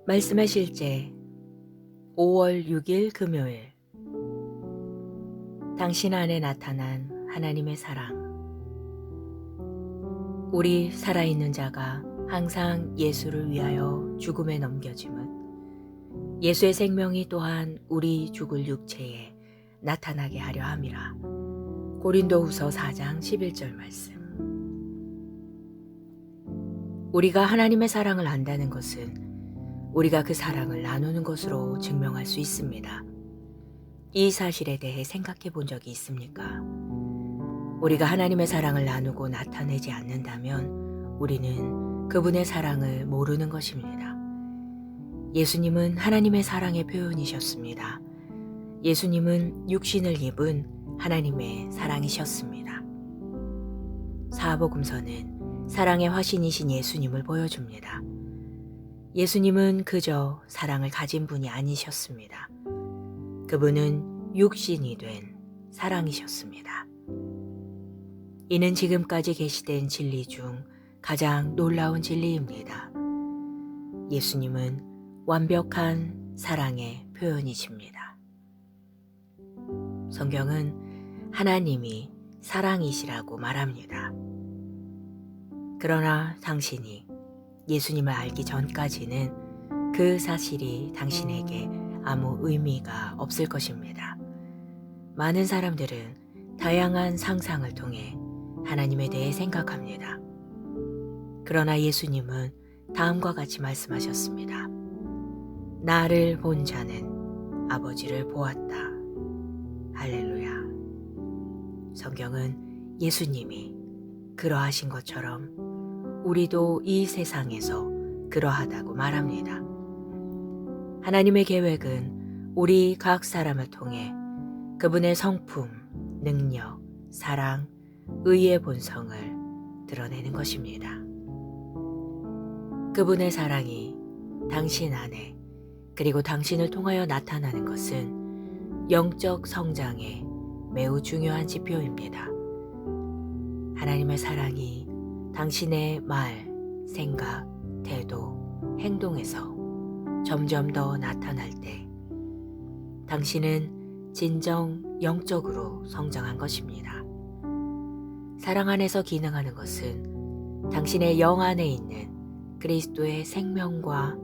말씀의 실제 5월 6일 금요일. 당신 안에 나타난 하나님의 사랑. 우리 살아있는 자가 항상 예수를 위하여 죽음에 넘겨짐은 예수의 생명이 또한 우리 죽을 육체에 나타나게 하려 함이라. 고린도후서 4장 11절 말씀. 우리가 하나님의 사랑을 안다는 것은 우리가 그 사랑을 나누는 것으로 증명할 수 있습니다. 이 사실에 대해 생각해 본 적이 있습니까? 우리가 하나님의 사랑을 나누고 나타내지 않는다면 우리는 그분의 사랑을 모르는 것입니다. 예수님은 하나님의 사랑의 표현이셨습니다. 예수님은 육신을 입은 하나님의 사랑이셨습니다. 사복음서는 사랑의 화신이신 예수님을 보여줍니다. 예수님은 그저 사랑을 가진 분이 아니셨습니다. 그분은 육신이 된 사랑이셨습니다. 이는 지금까지 계시된 진리 중 가장 놀라운 진리입니다. 예수님은 완벽한 사랑의 표현이십니다. 성경은 하나님이 사랑이시라고 말합니다. 그러나 당신이 예수님을 알기 전까지는 그 사실이 당신에게 아무 의미가 없을 것입니다. 많은 사람들은 다양한 상상을 통해 하나님에 대해 생각합니다. 그러나 예수님은 다음과 같이 말씀하셨습니다. 나를 본 자는 아버지를 보았다. 할렐루야. 성경은 예수님이 그러하신 것처럼 우리도 이 세상에서 그러하다고 말합니다. 하나님의 계획은 우리 각 사람을 통해 그분의 성품, 능력, 사랑, 의의 본성을 드러내는 것입니다. 그분의 사랑이 당신 안에 그리고 당신을 통하여 나타나는 것은 영적 성장에 매우 중요한 지표입니다. 하나님의 사랑이 당신의 말, 생각, 태도, 행동에서 점점 더 나타날 때 당신은 진정 영적으로 성장한 것입니다. 사랑 안에서 기능하는 것은 당신의 영 안에 있는 그리스도의 생명과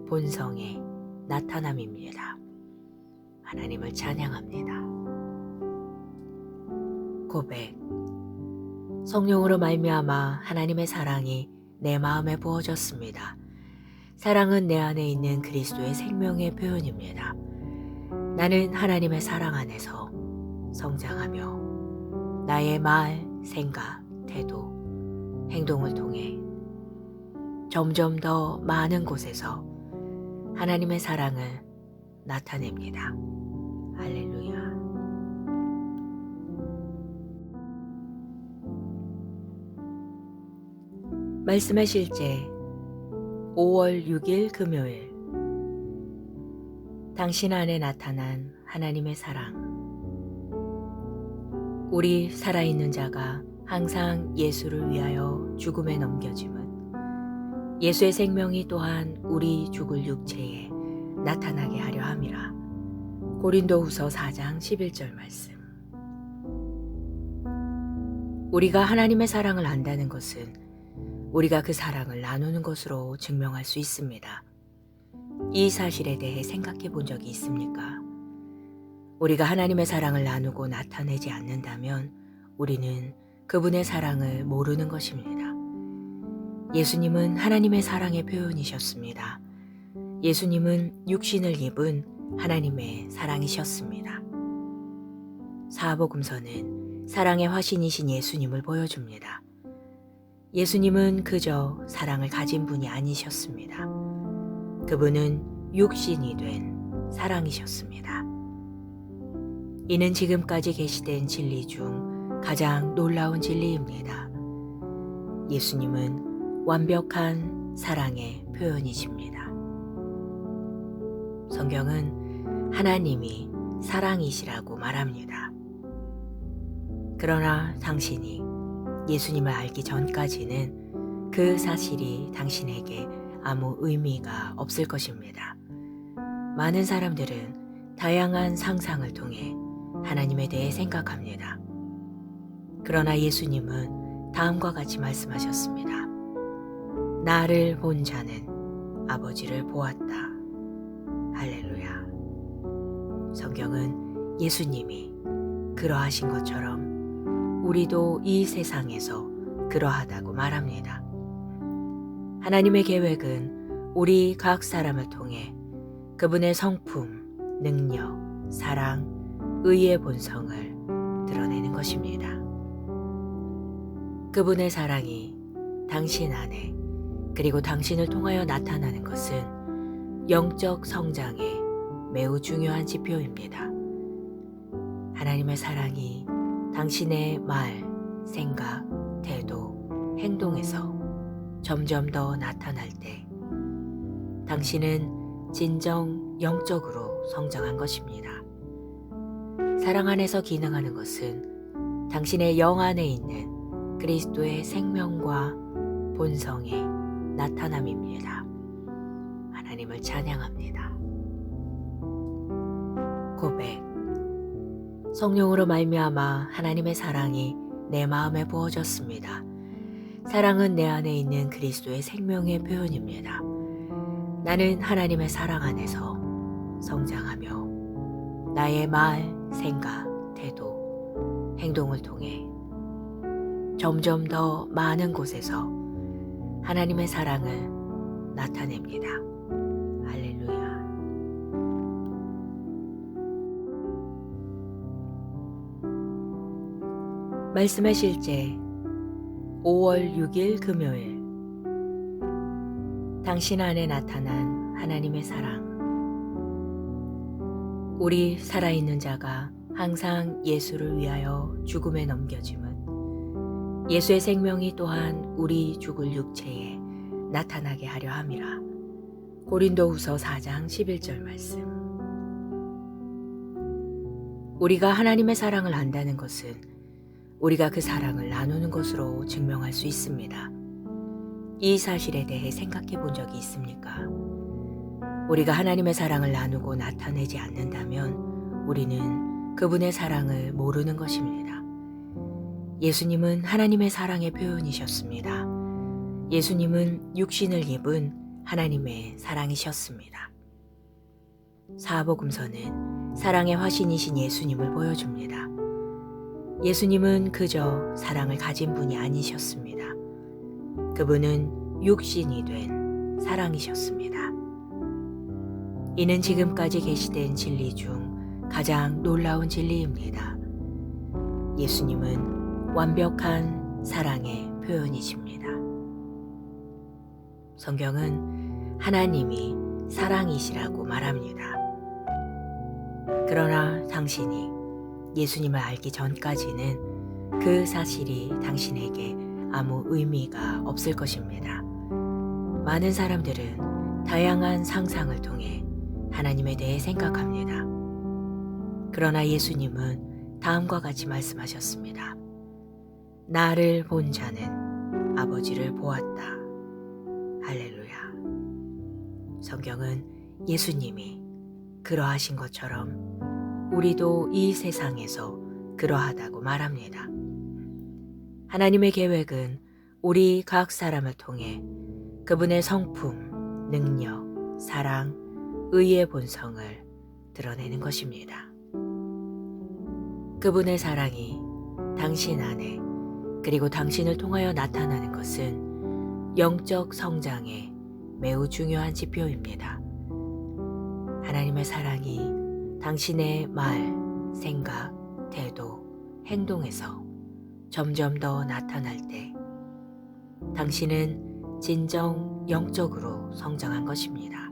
본성의 나타남입니다. 하나님을 찬양합니다. 고백. 성령으로 말미암아 하나님의 사랑이 내 마음에 부어졌습니다. 사랑은 내 안에 있는 그리스도의 생명의 표현입니다. 나는 하나님의 사랑 안에서 성장하며 나의 말, 생각, 태도, 행동을 통해 점점 더 많은 곳에서 하나님의 사랑을 나타냅니다. 할렐루야. 말씀의 실제 5월 6일 금요일. 당신 안에 나타난 하나님의 사랑. 우리 살아있는 자가 항상 예수를 위하여 죽음에 넘겨짐은 예수의 생명이 또한 우리 죽을 육체에 나타나게 하려 함이라. 고린도후서 4장 11절 말씀. 우리가 하나님의 사랑을 안다는 것은 우리가 그 사랑을 나누는 것으로 증명할 수 있습니다. 이 사실에 대해 생각해 본 적이 있습니까? 우리가 하나님의 사랑을 나누고 나타내지 않는다면 우리는 그분의 사랑을 모르는 것입니다. 예수님은 하나님의 사랑의 표현이셨습니다. 예수님은 육신을 입은 하나님의 사랑이셨습니다. 사복음서는 사랑의 화신이신 예수님을 보여줍니다. 예수님은 그저 사랑을 가진 분이 아니셨습니다. 그분은 육신이 된 사랑이셨습니다. 이는 지금까지 계시된 진리 중 가장 놀라운 진리입니다. 예수님은 완벽한 사랑의 표현이십니다. 성경은 하나님이 사랑이시라고 말합니다. 그러나 당신이 예수님을 알기 전까지는 그 사실이 당신에게 아무 의미가 없을 것입니다. 많은 사람들은 다양한 상상을 통해 하나님에 대해 생각합니다. 그러나 예수님은 다음과 같이 말씀하셨습니다. 나를 본 자는 아버지를 보았다. 할렐루야. 성경은 예수님이 그러하신 것처럼 우리도 이 세상에서 그러하다고 말합니다. 하나님의 계획은 우리 각 사람을 통해 그분의 성품, 능력, 사랑, 의의 본성을 드러내는 것입니다. 그분의 사랑이 당신 안에 그리고 당신을 통하여 나타나는 것은 영적 성장에 매우 중요한 지표입니다. 하나님의 사랑이 당신의 말, 생각, 태도, 행동에서 점점 더 나타날 때 당신은 진정 영적으로 성장한 것입니다. 사랑 안에서 기능하는 것은 당신의 영 안에 있는 그리스도의 생명과 본성의 나타남입니다. 하나님을 찬양합니다. 고백. 성령으로 말미암아 하나님의 사랑이 내 마음에 부어졌습니다. 사랑은 내 안에 있는 그리스도의 생명의 표현입니다. 나는 하나님의 사랑 안에서 성장하며 나의 말, 생각, 태도, 행동을 통해 점점 더 많은 곳에서 하나님의 사랑을 나타냅니다. 할렐루야. 말씀의 실제 5월 6일 금요일. 당신 안에 나타난 하나님의 사랑. 우리 살아있는 자가 항상 예수를 위하여 죽음에 넘겨짐은 예수의 생명이 또한 우리 죽을 육체에 나타나게 하려 함이라. 고린도후서 4장 11절 말씀. 우리가 하나님의 사랑을 안다는 것은 우리가 그 사랑을 나누는 것으로 증명할 수 있습니다. 이 사실에 대해 생각해 본 적이 있습니까? 우리가 하나님의 사랑을 나누고 나타내지 않는다면 우리는 그분의 사랑을 모르는 것입니다. 예수님은 하나님의 사랑의 표현이셨습니다. 예수님은 육신을 입은 하나님의 사랑이셨습니다. 사복음서는 사랑의 화신이신 예수님을 보여줍니다. 예수님은 그저 사랑을 가진 분이 아니셨습니다. 그분은 육신이 된 사랑이셨습니다. 이는 지금까지 계시된 진리 중 가장 놀라운 진리입니다. 예수님은 완벽한 사랑의 표현이십니다. 성경은 하나님이 사랑이시라고 말합니다. 그러나 당신이 예수님을 알기 전까지는 그 사실이 당신에게 아무 의미가 없을 것입니다. 많은 사람들은 다양한 상상을 통해 하나님에 대해 생각합니다. 그러나 예수님은 다음과 같이 말씀하셨습니다. 나를 본 자는 아버지를 보았다. 할렐루야. 성경은 예수님이 그러하신 것처럼 우리도 이 세상에서 그러하다고 말합니다. 하나님의 계획은 우리 각 사람을 통해 그분의 성품, 능력, 사랑, 의의 본성을 드러내는 것입니다. 그분의 사랑이 당신 안에 그리고 당신을 통하여 나타나는 것은 영적 성장에 매우 중요한 지표입니다. 하나님의 사랑이 당신의 말, 생각, 태도, 행동에서 점점 더 나타날 때 당신은 진정 영적으로 성장한 것입니다.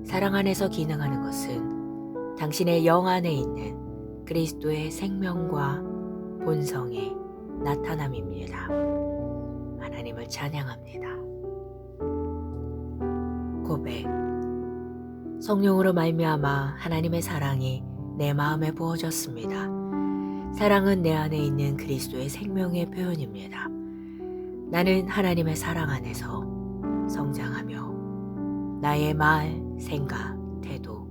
사랑 안에서 기능하는 것은 당신의 영 안에 있는 그리스도의 생명과 본성의 나타남입니다. 하나님을 찬양합니다. 고백. 성령으로 말미암아 하나님의 사랑이 내 마음에 부어졌습니다. 사랑은 내 안에 있는 그리스도의 생명의 표현입니다. 나는 하나님의 사랑 안에서 성장하며 나의 말, 생각, 태도,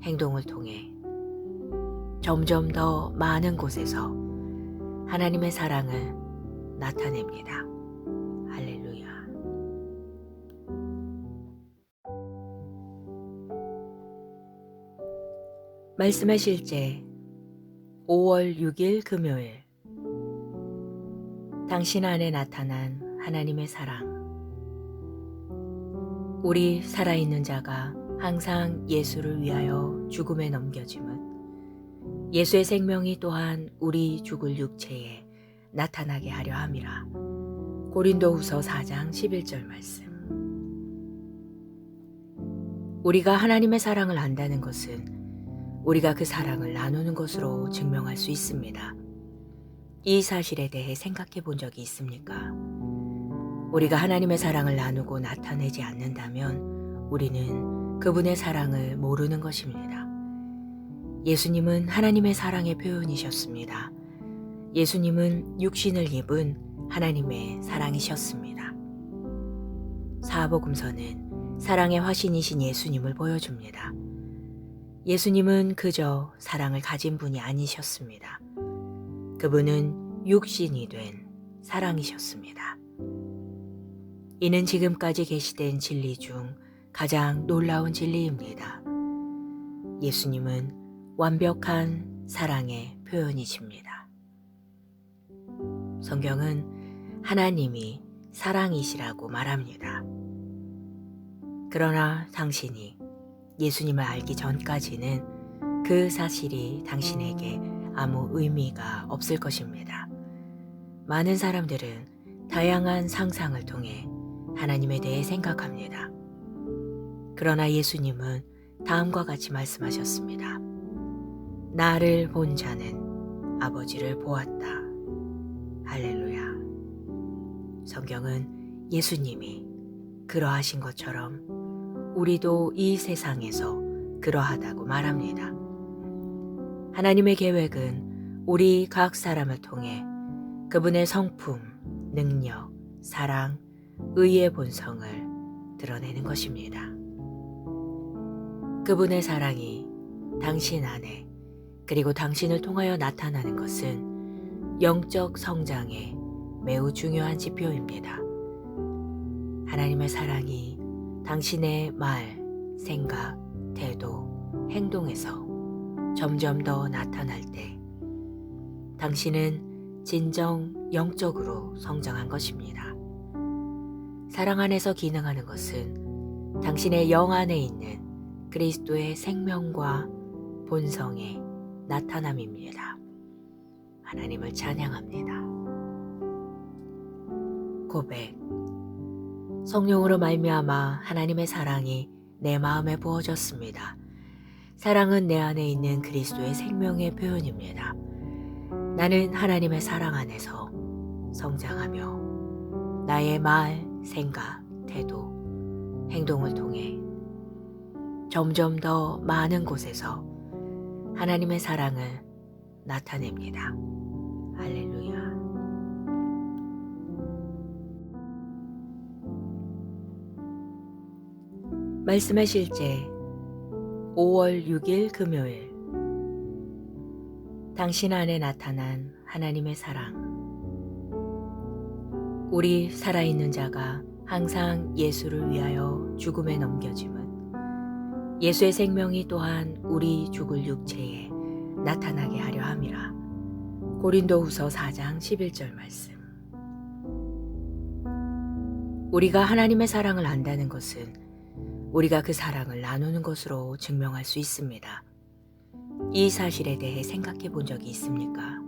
행동을 통해 점점 더 많은 곳에서 하나님의 사랑을 나타냅니다. 할렐루야. 말씀의 실제 5월 6일 금요일. 당신 안에 나타난 하나님의 사랑. 우리 살아있는 자가 항상 예수를 위하여 죽음에 넘겨짐은 예수의 생명이 또한 우리 죽을 육체에 나타나게 하려 함이라. 고린도후서 4장 11절 말씀. 우리가 하나님의 사랑을 안다는 것은 우리가 그 사랑을 나누는 것으로 증명할 수 있습니다. 이 사실에 대해 생각해 본 적이 있습니까? 우리가 하나님의 사랑을 나누고 나타내지 않는다면 우리는 그분의 사랑을 모르는 것입니다. 예수님은 하나님의 사랑의 표현이셨습니다. 예수님은 육신을 입은 하나님의 사랑이셨습니다. 사복음서는 사랑의 화신이신 예수님을 보여줍니다. 예수님은 그저 사랑을 가진 분이 아니셨습니다. 그분은 육신이 된 사랑이셨습니다. 이는 지금까지 계시된 진리 중 가장 놀라운 진리입니다. 예수님은 완벽한 사랑의 표현이십니다. 성경은 하나님이 사랑이시라고 말합니다. 그러나 당신이 예수님을 알기 전까지는 그 사실이 당신에게 아무 의미가 없을 것입니다. 많은 사람들은 다양한 상상을 통해 하나님에 대해 생각합니다. 그러나 예수님은 다음과 같이 말씀하셨습니다. 나를 본 자는 아버지를 보았다. 할렐루야. 성경은 예수님이 그러하신 것처럼 우리도 이 세상에서 그러하다고 말합니다. 하나님의 계획은 우리 각 사람을 통해 그분의 성품, 능력, 사랑, 의의 본성을 드러내는 것입니다. 그분의 사랑이 당신 안에 그리고 당신을 통하여 나타나는 것은 영적 성장에 매우 중요한 지표입니다. 하나님의 사랑이 당신의 말, 생각, 태도, 행동에서 점점 더 나타날 때 당신은 진정 영적으로 성장한 것입니다. 사랑 안에서 기능하는 것은 당신의 영 안에 있는 그리스도의 생명과 본성의 나타남입니다. 하나님을 찬양합니다. 고백. 성령으로 말미암아 하나님의 사랑이 내 마음에 부어졌습니다. 사랑은 내 안에 있는 그리스도의 생명의 표현입니다. 나는 하나님의 사랑 안에서 성장하며 나의 말, 생각, 태도, 행동을 통해 점점 더 많은 곳에서 하나님의 사랑을 나타냅니다. 할렐루야. 말씀의 실제 5월 6일 금요일. 당신 안에 나타난 하나님의 사랑. 우리 살아있는 자가 항상 예수를 위하여 죽음에 넘겨짐은 예수의 생명이 또한 우리 죽을 육체에 나타나게 하려 함이라. 고린도후서 4장 11절 말씀. 우리가 하나님의 사랑을 안다는 것은 우리가 그 사랑을 나누는 것으로 증명할 수 있습니다. 이 사실에 대해 생각해 본 적이 있습니까?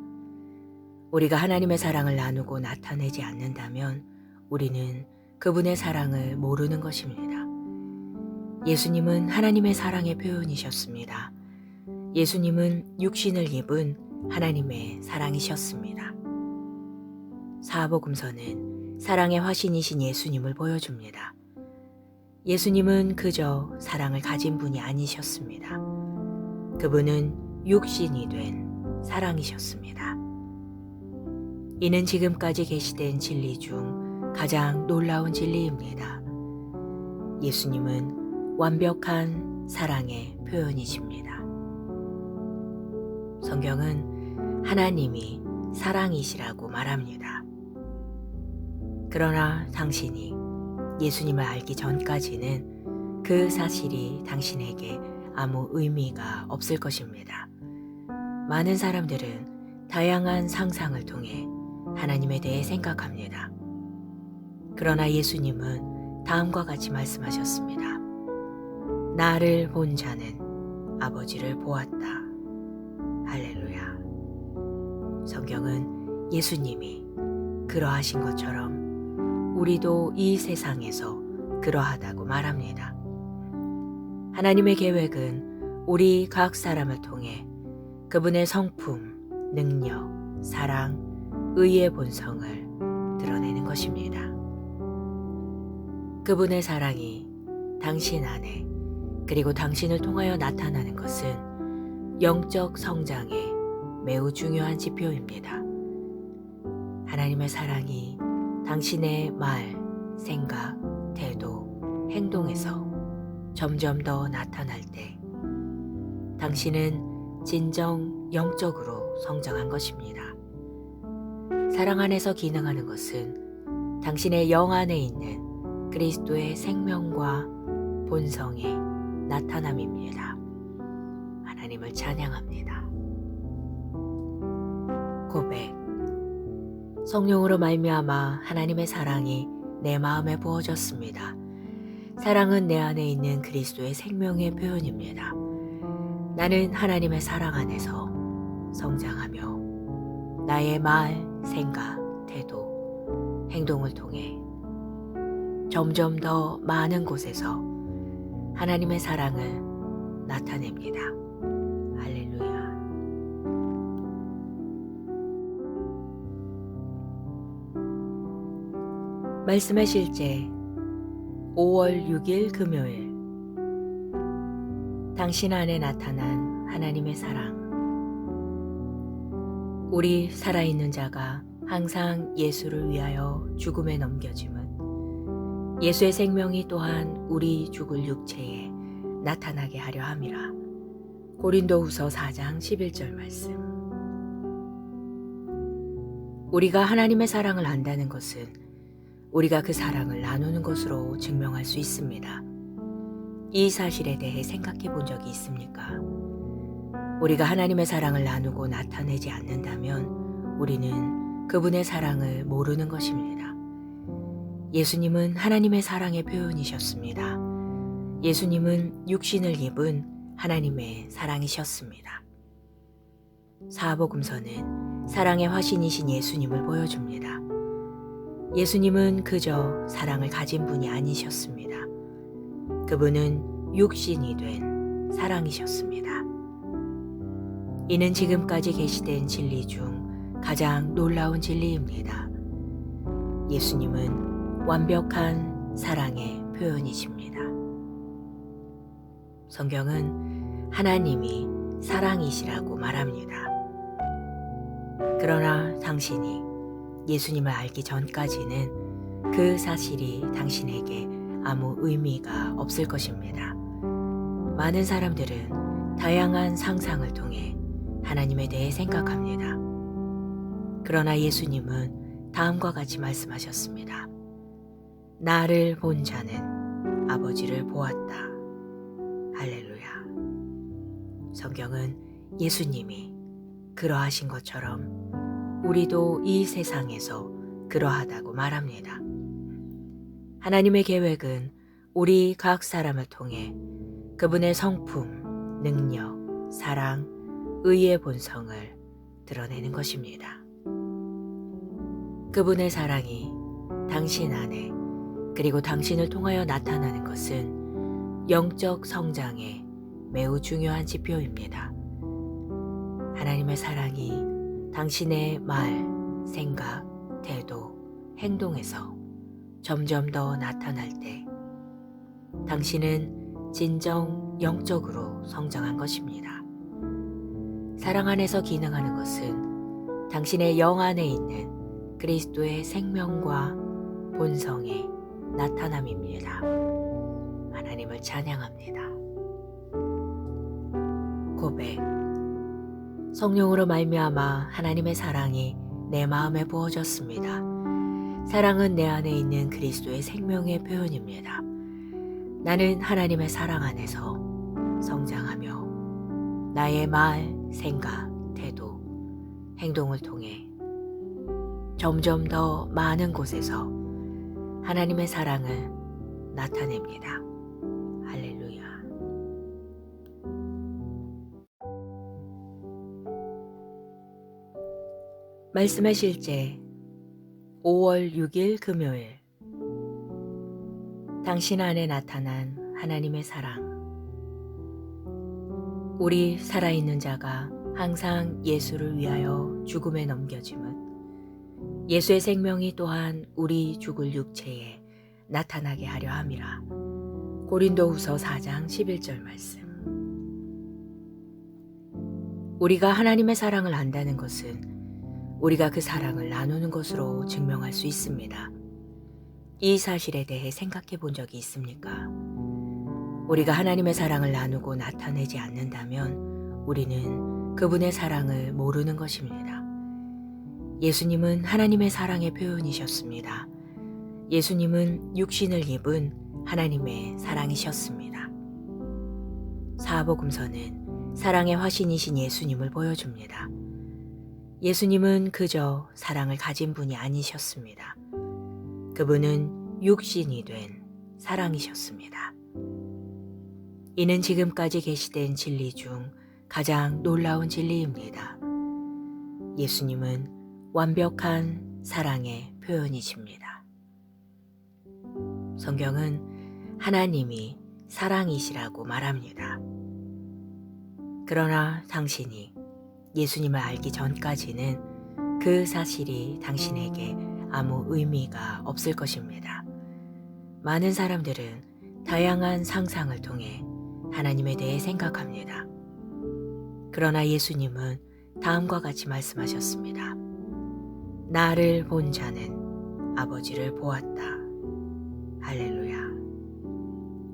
우리가 하나님의 사랑을 나누고 나타내지 않는다면 우리는 그분의 사랑을 모르는 것입니다. 예수님은 하나님의 사랑의 표현이셨습니다. 예수님은 육신을 입은 하나님의 사랑이셨습니다. 사복음서는 사랑의 화신이신 예수님을 보여줍니다. 예수님은 그저 사랑을 가진 분이 아니셨습니다. 그분은 육신이 된 사랑이셨습니다. 이는 지금까지 계시된 진리 중 가장 놀라운 진리입니다. 예수님은 완벽한 사랑의 표현이십니다. 성경은 하나님이 사랑이시라고 말합니다. 그러나 당신이 예수님을 알기 전까지는 그 사실이 당신에게 아무 의미가 없을 것입니다. 많은 사람들은 다양한 상상을 통해 하나님에 대해 생각합니다. 그러나 예수님은 다음과 같이 말씀하셨습니다. 나를 본 자는 아버지를 보았다. 할렐루야. 성경은 예수님이 그러하신 것처럼 우리도 이 세상에서 그러하다고 말합니다. 하나님의 계획은 우리 각 사람을 통해 그분의 성품, 능력, 사랑, 의의 본성을 드러내는 것입니다. 그분의 사랑이 당신 안에 그리고 당신을 통하여 나타나는 것은 영적 성장에 매우 중요한 지표입니다. 하나님의 사랑이 당신의 말, 생각, 태도, 행동에서 점점 더 나타날 때 당신은 진정 영적으로 성장한 것입니다. 사랑 안에서 기능하는 것은 당신의 영 안에 있는 그리스도의 생명과 본성의 나타남입니다. 하나님을 찬양합니다. 고백. 성령으로 말미암아 하나님의 사랑이 내 마음에 부어졌습니다. 사랑은 내 안에 있는 그리스도의 생명의 표현입니다. 나는 하나님의 사랑 안에서 성장하며 나의 말, 생각, 태도, 행동을 통해 점점 더 많은 곳에서 하나님의 사랑을 나타냅니다. 할렐루야. 말씀의 실제 5월 6일 금요일. 당신 안에 나타난 하나님의 사랑. 우리 살아있는 자가 항상 예수를 위하여 죽음에 넘겨짐은 예수의 생명이 또한 우리 죽을 육체에 나타나게 하려 함이라. 고린도후서 4장 11절 말씀. 우리가 하나님의 사랑을 안다는 것은 우리가 그 사랑을 나누는 것으로 증명할 수 있습니다. 이 사실에 대해 생각해 본 적이 있습니까? 우리가 하나님의 사랑을 나누고 나타내지 않는다면 우리는 그분의 사랑을 모르는 것입니다. 예수님은 하나님의 사랑의 표현이셨습니다. 예수님은 육신을 입은 하나님의 사랑이셨습니다. 사복음서는 사랑의 화신이신 예수님을 보여줍니다. 예수님은 그저 사랑을 가진 분이 아니셨습니다. 그분은 육신이 된 사랑이셨습니다. 이는 지금까지 계시된 진리 중 가장 놀라운 진리입니다. 예수님은 완벽한 사랑의 표현이십니다. 성경은 하나님이 사랑이시라고 말합니다. 그러나 당신이 예수님을 알기 전까지는 그 사실이 당신에게 아무 의미가 없을 것입니다. 많은 사람들은 다양한 상상을 통해 하나님에 대해 생각합니다. 그러나 예수님은 다음과 같이 말씀하셨습니다. 나를 본 자는 아버지를 보았다. 할렐루야. 성경은 예수님이 그러하신 것처럼 우리도 이 세상에서 그러하다고 말합니다. 하나님의 계획은 우리 각 사람을 통해 그분의 성품, 능력, 사랑, 의의 본성을 드러내는 것입니다. 그분의 사랑이 당신 안에 그리고 당신을 통하여 나타나는 것은 영적 성장에 매우 중요한 지표입니다. 하나님의 사랑이 당신의 말, 생각, 태도, 행동에서 점점 더 나타날 때 당신은 진정 영적으로 성장한 것입니다. 사랑 안에서 기능하는 것은 당신의 영 안에 있는 그리스도의 생명과 본성의 나타남입니다. 하나님을 찬양합니다. 고백. 성령으로 말미암아 하나님의 사랑이 내 마음에 부어졌습니다. 사랑은 내 안에 있는 그리스도의 생명의 표현입니다. 나는 하나님의 사랑 안에서 성장하며 나의 말, 생각, 태도, 행동을 통해 점점 더 많은 곳에서 하나님의 사랑을 나타냅니다. 할렐루야. 말씀의 실제 5월 6일 금요일. 당신 안에 나타난 하나님의 사랑. 우리 살아있는 자가 항상 예수를 위하여 죽음에 넘겨짐은 예수의 생명이 또한 우리 죽을 육체에 나타나게 하려 함이라. 고린도후서 4장 11절 말씀. 우리가 하나님의 사랑을 안다는 것은 우리가 그 사랑을 나누는 것으로 증명할 수 있습니다. 이 사실에 대해 생각해 본 적이 있습니까? 우리가 하나님의 사랑을 나누고 나타내지 않는다면 우리는 그분의 사랑을 모르는 것입니다. 예수님은 하나님의 사랑의 표현이셨습니다. 예수님은 육신을 입은 하나님의 사랑이셨습니다. 사복음서는 사랑의 화신이신 예수님을 보여줍니다. 예수님은 그저 사랑을 가진 분이 아니셨습니다. 그분은 육신이 된 사랑이셨습니다. 이는 지금까지 계시된 진리 중 가장 놀라운 진리입니다. 예수님은 완벽한 사랑의 표현이십니다. 성경은 하나님이 사랑이시라고 말합니다. 그러나 당신이 예수님을 알기 전까지는 그 사실이 당신에게 아무 의미가 없을 것입니다. 많은 사람들은 다양한 상상을 통해 하나님에 대해 생각합니다. 그러나 예수님은 다음과 같이 말씀하셨습니다. 나를 본 자는 아버지를 보았다. 할렐루야.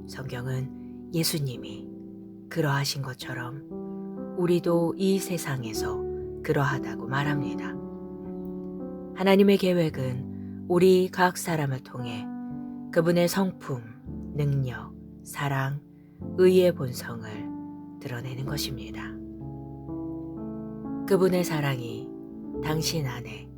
성경은 예수님이 그러하신 것처럼 우리도 이 세상에서 그러하다고 말합니다. 하나님의 계획은 우리 각 사람을 통해 그분의 성품, 능력, 사랑, 의의 본성을 드러내는 것입니다. 그분의 사랑이 당신 안에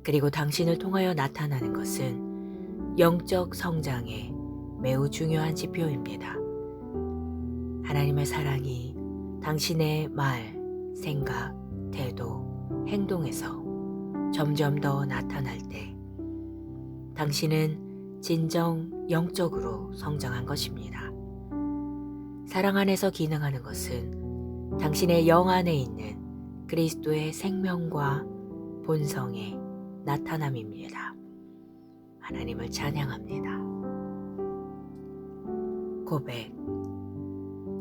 그리고 당신을 통하여 나타나는 것은 영적 성장에 매우 중요한 지표입니다. 하나님의 사랑이 당신의 말, 생각, 태도, 행동에서 점점 더 나타날 때 당신은 진정 영적으로 성장한 것입니다. 사랑 안에서 기능하는 것은 당신의 영 안에 있는 그리스도의 생명과 본성의 나타남입니다. 하나님을 찬양합니다. 고백.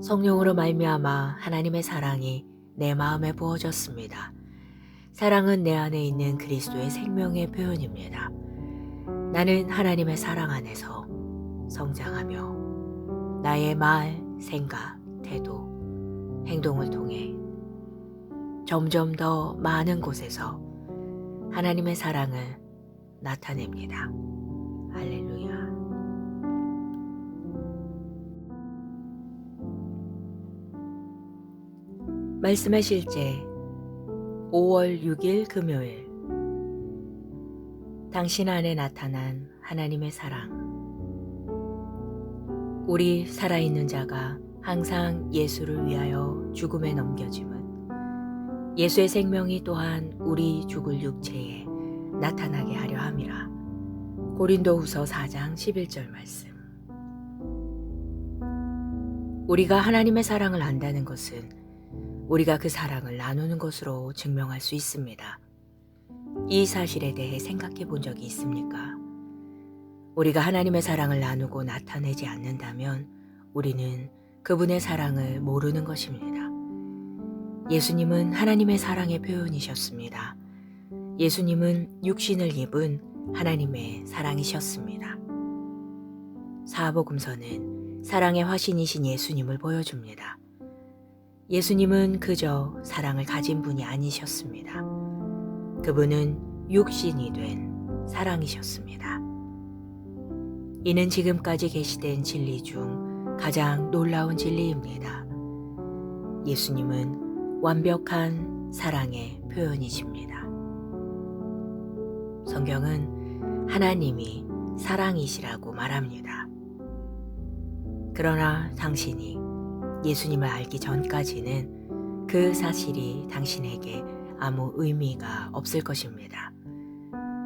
성령으로 말미암아 하나님의 사랑이 내 마음에 부어졌습니다. 사랑은 내 안에 있는 그리스도의 생명의 표현입니다. 나는 하나님의 사랑 안에서 성장하며 나의 말, 생각, 태도, 행동을 통해 점점 더 많은 곳에서 하나님의 사랑을 나타냅니다. 할렐루야. 말씀의 실제 5월 6일 금요일. 당신 안에 나타난 하나님의 사랑. 우리 살아있는 자가 항상 예수를 위하여 죽음에 넘겨짐은 예수의 생명이 또한 우리 죽을 육체에 나타나게 하려 함이라. 고린도후서 4장 11절 말씀. 우리가 하나님의 사랑을 안다는 것은 우리가 그 사랑을 나누는 것으로 증명할 수 있습니다. 이 사실에 대해 생각해 본 적이 있습니까? 우리가 하나님의 사랑을 나누고 나타내지 않는다면 우리는 그분의 사랑을 모르는 것입니다. 예수님은 하나님의 사랑의 표현이셨습니다. 예수님은 육신을 입은 하나님의 사랑이셨습니다. 사복음서는 사랑의 화신이신 예수님을 보여줍니다. 예수님은 그저 사랑을 가진 분이 아니셨습니다. 그분은 육신이 된 사랑이셨습니다. 이는 지금까지 계시된 진리 중 가장 놀라운 진리입니다. 예수님은 완벽한 사랑의 표현이십니다. 성경은 하나님이 사랑이시라고 말합니다. 그러나 당신이 예수님을 알기 전까지는 그 사실이 당신에게 아무 의미가 없을 것입니다.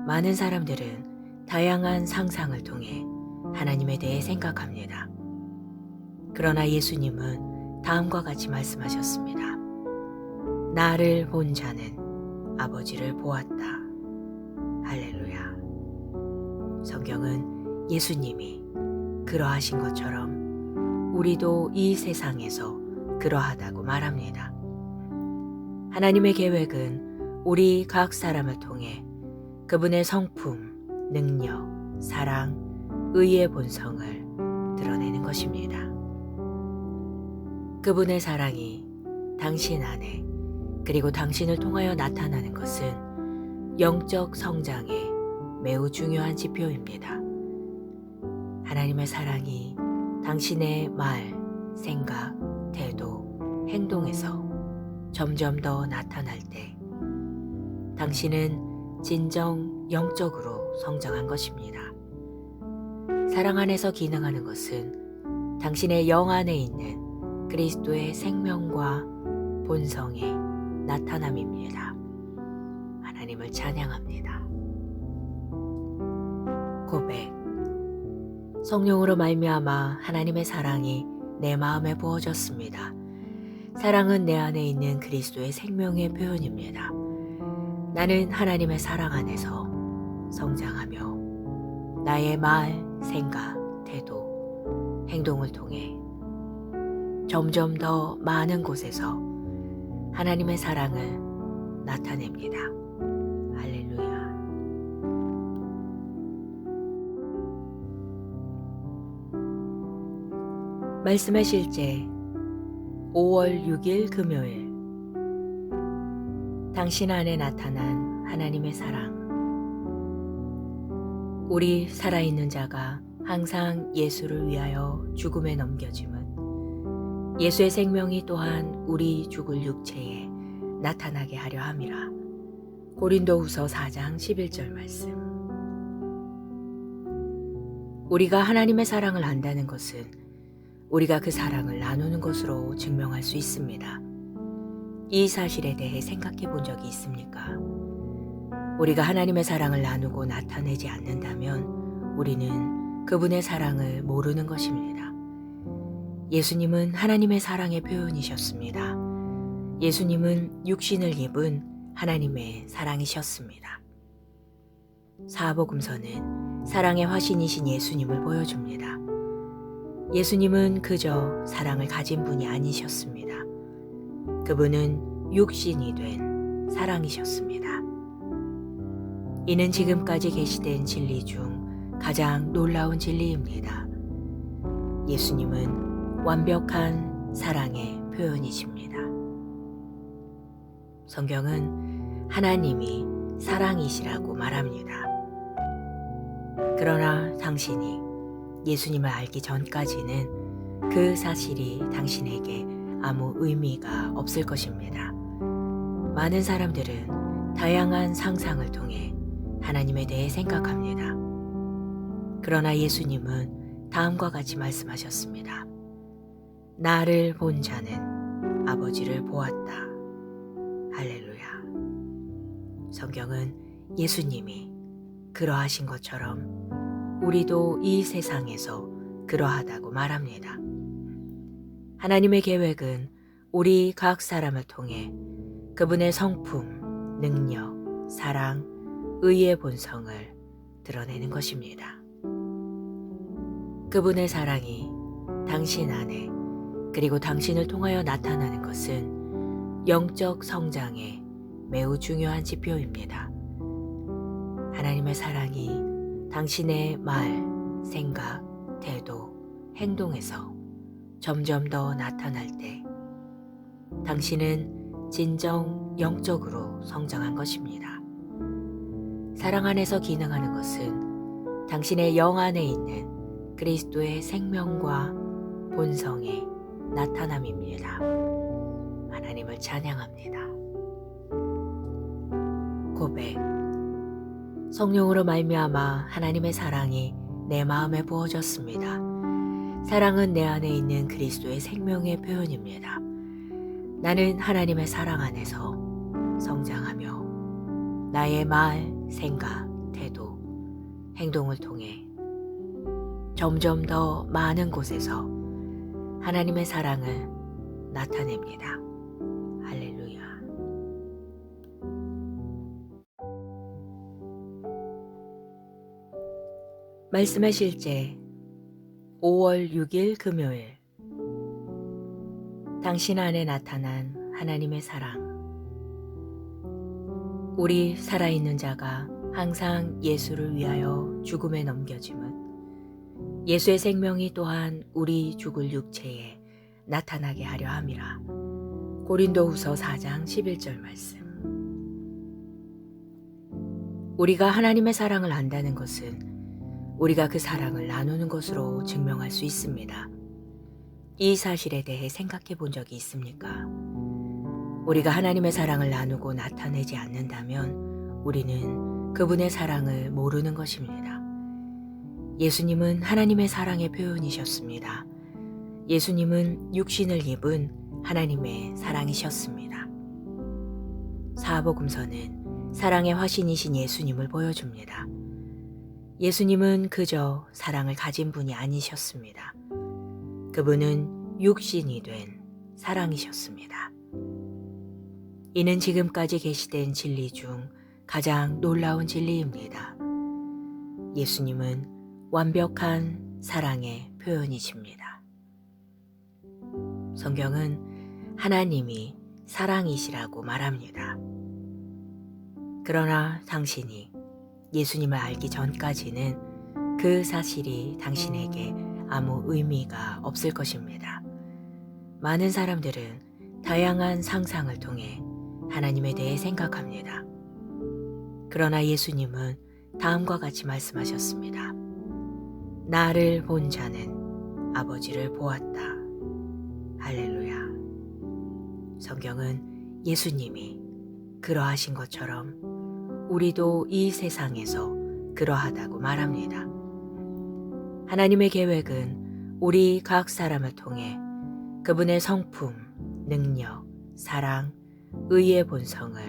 많은 사람들은 다양한 상상을 통해 하나님에 대해 생각합니다. 그러나 예수님은 다음과 같이 말씀하셨습니다. 나를 본 자는 아버지를 보았다. 할렐루야. 성경은 예수님이 그러하신 것처럼 우리도 이 세상에서 그러하다고 말합니다. 하나님의 계획은 우리 각 사람을 통해 그분의 성품, 능력, 사랑, 의의 본성을 드러내는 것입니다. 그분의 사랑이 당신 안에 그리고 당신을 통하여 나타나는 것은 영적 성장에 매우 중요한 지표입니다. 하나님의 사랑이 당신의 말, 생각, 태도, 행동에서 점점 더 나타날 때 당신은 진정 영적으로 성장한 것입니다. 사랑 안에서 기능하는 것은 당신의 영 안에 있는 그리스도의 생명과 본성의 나타남입니다. 하나님을 찬양합니다. 고백. 성령으로 말미암아 하나님의 사랑이 내 마음에 부어졌습니다. 사랑은 내 안에 있는 그리스도의 생명의 표현입니다. 나는 하나님의 사랑 안에서 성장하며 나의 말, 생각, 태도, 행동을 통해 점점 더 많은 곳에서 하나님의 사랑을 나타냅니다. 할렐루야. 말씀의 실제 5월 6일 금요일. 당신 안에 나타난 하나님의 사랑. 우리 살아있는 자가 항상 예수를 위하여 죽음에 넘겨짐은 예수의 생명이 또한 우리 죽을 육체에 나타나게 하려 함이라. 고린도후서 4장 11절 말씀. 우리가 하나님의 사랑을 안다는 것은 우리가 그 사랑을 나누는 것으로 증명할 수 있습니다. 이 사실에 대해 생각해 본 적이 있습니까? 우리가 하나님의 사랑을 나누고 나타내지 않는다면 우리는 그분의 사랑을 모르는 것입니다. 예수님은 하나님의 사랑의 표현이셨습니다. 예수님은 육신을 입은 하나님의 사랑이셨습니다. 사복음서는 사랑의 화신이신 예수님을 보여줍니다. 예수님은 그저 사랑을 가진 분이 아니셨습니다. 그분은 육신이 된 사랑이셨습니다. 이는 지금까지 계시된 진리 중 가장 놀라운 진리입니다. 예수님은 완벽한 사랑의 표현이십니다. 성경은 하나님이 사랑이시라고 말합니다. 그러나 당신이 예수님을 알기 전까지는 그 사실이 당신에게 아무 의미가 없을 것입니다. 많은 사람들은 다양한 상상을 통해 하나님에 대해 생각합니다. 그러나 예수님은 다음과 같이 말씀하셨습니다. 나를 본 자는 아버지를 보았다. 할렐루야. 성경은 예수님이 그러하신 것처럼 우리도 이 세상에서 그러하다고 말합니다. 하나님의 계획은 우리 각 사람을 통해 그분의 성품, 능력, 사랑, 의의 본성을 드러내는 것입니다. 그분의 사랑이 당신 안에 그리고 당신을 통하여 나타나는 것은 영적 성장에 매우 중요한 지표입니다. 하나님의 사랑이 당신의 말, 생각, 태도, 행동에서 점점 더 나타날 때 당신은 진정 영적으로 성장한 것입니다. 사랑 안에서 기능하는 것은 당신의 영 안에 있는 그리스도의 생명과 본성의 나타남입니다. 하나님을 찬양합니다. 고백. 성령으로 말미암아 하나님의 사랑이 내 마음에 부어졌습니다. 사랑은 내 안에 있는 그리스도의 생명의 표현입니다. 나는 하나님의 사랑 안에서 성장하며 나의 말, 생각, 태도, 행동을 통해 점점 더 많은 곳에서 하나님의 사랑을 나타냅니다. 할렐루야. 말씀의 실제 5월 6일 금요일. 당신 안에 나타난 하나님의 사랑. 우리 살아있는 자가 항상 예수를 위하여 죽음에 넘겨짐은 예수의 생명이 또한 우리 죽을 육체에 나타나게 하려 함이라. 고린도후서 4장 11절 말씀. 우리가 하나님의 사랑을 안다는 것은 우리가 그 사랑을 나누는 것으로 증명할 수 있습니다. 이 사실에 대해 생각해 본 적이 있습니까? 우리가 하나님의 사랑을 나누고 나타내지 않는다면 우리는 그분의 사랑을 모르는 것입니다. 예수님은 하나님의 사랑의 표현이셨습니다. 예수님은 육신을 입은 하나님의 사랑이셨습니다. 사복음서는 사랑의 화신이신 예수님을 보여줍니다. 예수님은 그저 사랑을 가진 분이 아니셨습니다. 그분은 육신이 된 사랑이셨습니다. 이는 지금까지 계시된 진리 중 가장 놀라운 진리입니다. 예수님은 완벽한 사랑의 표현이십니다. 성경은 하나님이 사랑이시라고 말합니다. 그러나 당신이 예수님을 알기 전까지는 그 사실이 당신에게 아무 의미가 없을 것입니다. 많은 사람들은 다양한 상상을 통해 하나님에 대해 생각합니다. 그러나 예수님은 다음과 같이 말씀하셨습니다. 나를 본 자는 아버지를 보았다. 할렐루야. 성경은 예수님이 그러하신 것처럼 우리도 이 세상에서 그러하다고 말합니다. 하나님의 계획은 우리 각 사람을 통해 그분의 성품, 능력, 사랑, 의의 본성을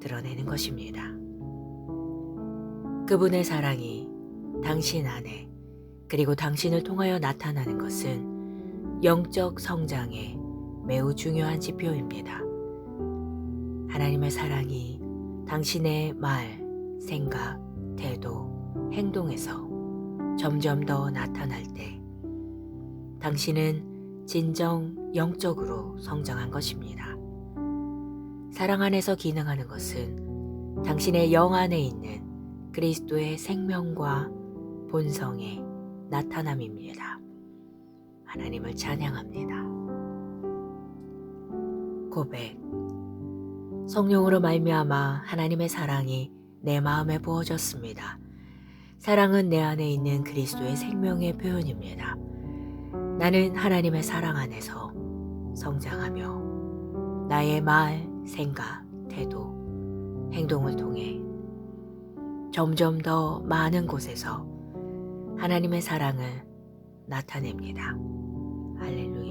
드러내는 것입니다. 그분의 사랑이 당신 안에 그리고 당신을 통하여 나타나는 것은 영적 성장의 매우 중요한 지표입니다. 하나님의 사랑이 당신의 말, 생각, 태도, 행동에서 점점 더 나타날 때 당신은 진정 영적으로 성장한 것입니다. 사랑 안에서 기능하는 것은 당신의 영 안에 있는 그리스도의 생명과 본성의 나타남입니다. 하나님을 찬양합니다. 고백. 성령으로 말미암아 하나님의 사랑이 내 마음에 부어졌습니다. 사랑은 내 안에 있는 그리스도의 생명의 표현입니다. 나는 하나님의 사랑 안에서 성장하며 나의 말, 생각, 태도, 행동을 통해 점점 더 많은 곳에서 하나님의 사랑을 나타냅니다. 할렐루야.